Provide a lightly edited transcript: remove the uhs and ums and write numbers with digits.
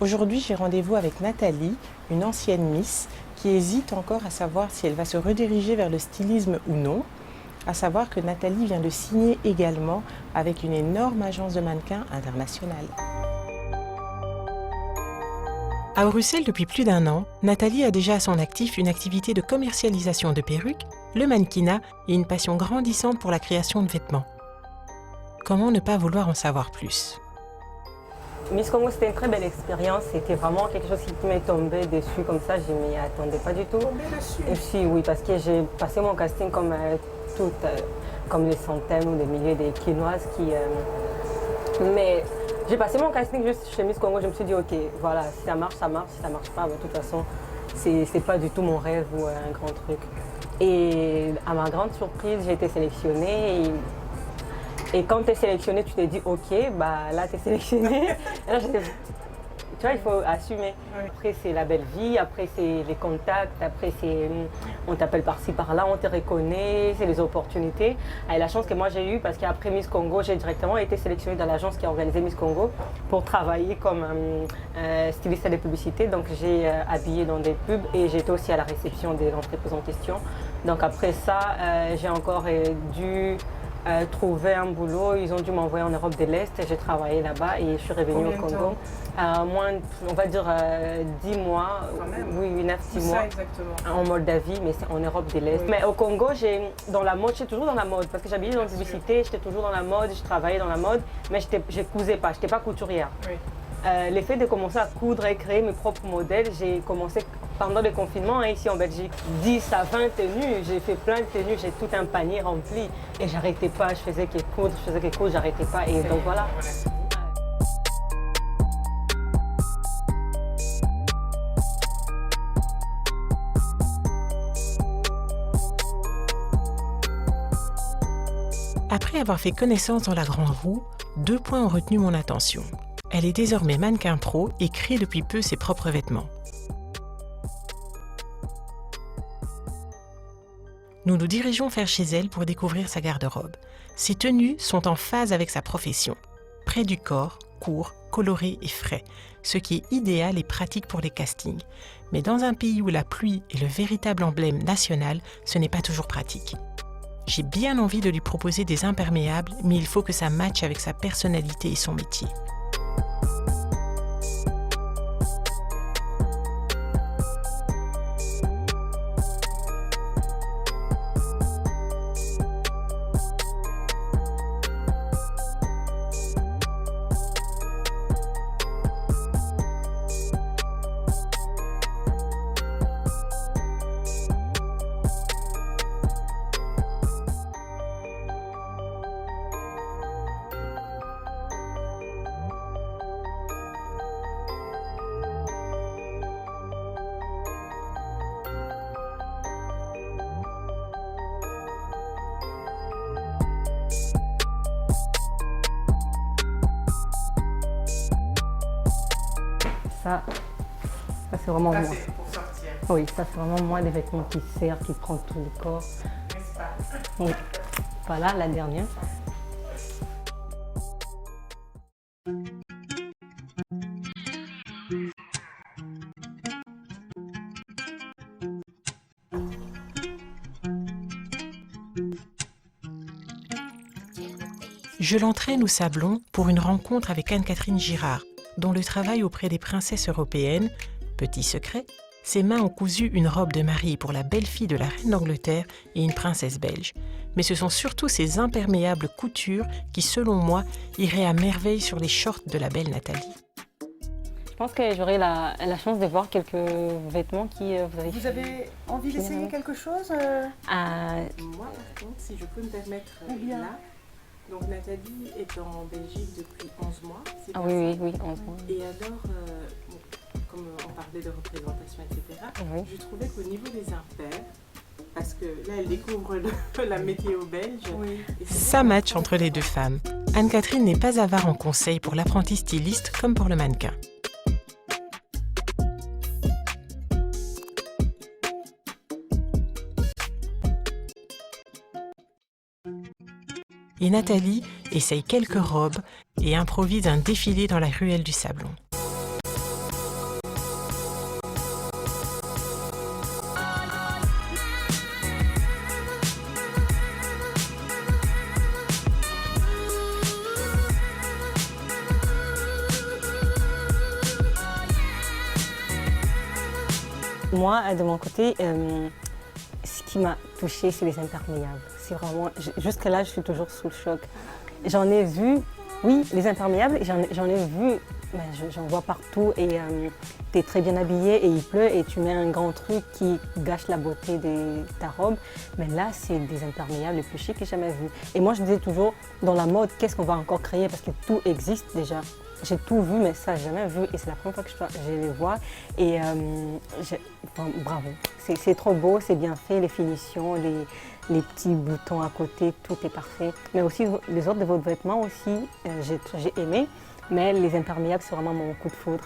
Aujourd'hui, j'ai rendez-vous avec Nathalie, une ancienne Miss, qui hésite encore à savoir si elle va se rediriger vers le stylisme ou non. À savoir que Nathalie vient de signer également avec une énorme agence de mannequins internationale. À Bruxelles, depuis plus d'1 an, Nathalie a déjà à son actif une activité de commercialisation de perruques, le mannequinat et une passion grandissante pour la création de vêtements. Comment ne pas vouloir en savoir plus? Miss Congo, c'était une très belle expérience. C'était vraiment quelque chose qui m'est tombé dessus comme ça. Je ne m'y attendais pas du tout. Et puis, oui, parce que j'ai passé mon casting comme comme des centaines ou des milliers de Quinoises mais j'ai passé mon casting juste chez Miss Congo. Je me suis dit, ok, voilà, si ça marche, ça marche. Si ça marche pas, de toute façon, c'est pas du tout mon rêve ou un grand truc. Et à ma grande surprise, j'ai été sélectionnée. Et quand tu es sélectionné, tu te dis ok, bah là tu es sélectionné. Là, tu vois, il faut assumer. Oui. Après c'est la belle vie, après c'est les contacts, après c'est on t'appelle par-ci par-là, on te reconnaît, c'est les opportunités. Et la chance que moi j'ai eue, parce qu'après Miss Congo, j'ai directement été sélectionnée dans l'agence qui a organisé Miss Congo pour travailler comme styliste de publicité. Donc j'ai habillé dans des pubs et j'étais aussi à la réception des entreprises en question. Donc après ça, j'ai encore dû trouver un boulot. Ils ont dû m'envoyer en Europe de l'Est. J'ai travaillé là-bas et je suis revenue au Congo. Moins, on va dire 10 mois, oui, 9-10 mois en Moldavie, mais c'est en Europe de l'Est. Oui. Mais au Congo, dans la mode, j'étais toujours dans la mode parce que j'habillais dans la publicité, j'étais toujours dans la mode, je travaillais dans la mode, mais je ne cousais pas, je n'étais pas couturière. Oui. L'effet de commencer à coudre et créer mes propres modèles, j'ai commencé pendant le confinement ici en Belgique. 10 à 20 tenues, j'ai fait plein de tenues, j'ai tout un panier rempli et j'arrêtais pas, je faisais que coudre, j'arrêtais pas et donc voilà. Après avoir fait connaissance dans la grande roue, 2 points ont retenu mon attention. Elle est désormais mannequin pro et crée depuis peu ses propres vêtements. Nous nous dirigeons vers chez elle pour découvrir sa garde-robe. Ses tenues sont en phase avec sa profession. Près du corps, court, coloré et frais, ce qui est idéal et pratique pour les castings. Mais dans un pays où la pluie est le véritable emblème national, ce n'est pas toujours pratique. J'ai bien envie de lui proposer des imperméables, mais il faut que ça matche avec sa personnalité et son métier. Ça c'est vraiment moi. C'est pour sortir. Oui, ça c'est vraiment moi, des vêtements qui serrent, qui prennent tout le corps. N'est-ce pas? Oui. Voilà, la dernière. Je l'entraîne au Sablon pour une rencontre avec Anne-Catherine Girard, dont le travail auprès des princesses européennes, petit secret, ses mains ont cousu une robe de mariée pour la belle-fille de la reine d'Angleterre et une princesse belge. Mais ce sont surtout ces imperméables coutures qui, selon moi, iraient à merveille sur les shorts de la belle Nathalie. Je pense que j'aurai la chance de voir quelques vêtements qui vous avez fait. Vous avez envie d'essayer quelque chose Moi, par contre, si je peux me permettre, bien. là, donc Nathalie est en Belgique depuis 11 mois. Ah oui, 11 mois. Et alors, comme on parlait de représentation, etc., Oui. je trouvais qu'au niveau des impairs, parce que là, elle découvre la météo belge. Oui. Ça match entre les deux femmes. Anne-Catherine n'est pas avare en conseils pour l'apprenti styliste comme pour le mannequin. Et Nathalie essaye quelques robes et improvise un défilé dans la ruelle du Sablon. Moi, de mon côté, ce qui m'a touchée, c'est les imperméables. C'est vraiment, jusque-là, je suis toujours sous le choc. J'en ai vu, oui, les imperméables, j'en ai vu, j'en vois partout et tu es très bien habillé et il pleut et tu mets un grand truc qui gâche la beauté de ta robe. Mais là, c'est des imperméables les plus chics que j'ai jamais vus. Et moi, je disais toujours, dans la mode, qu'est-ce qu'on va encore créer parce que tout existe déjà. J'ai tout vu, mais ça, j'ai jamais vu et c'est la première fois que je les vois. Et bravo, c'est trop beau, c'est bien fait, les finitions, les petits boutons à côté, tout est parfait. Mais aussi, les autres de vos vêtements aussi, j'ai aimé, mais les imperméables, c'est vraiment mon coup de foudre.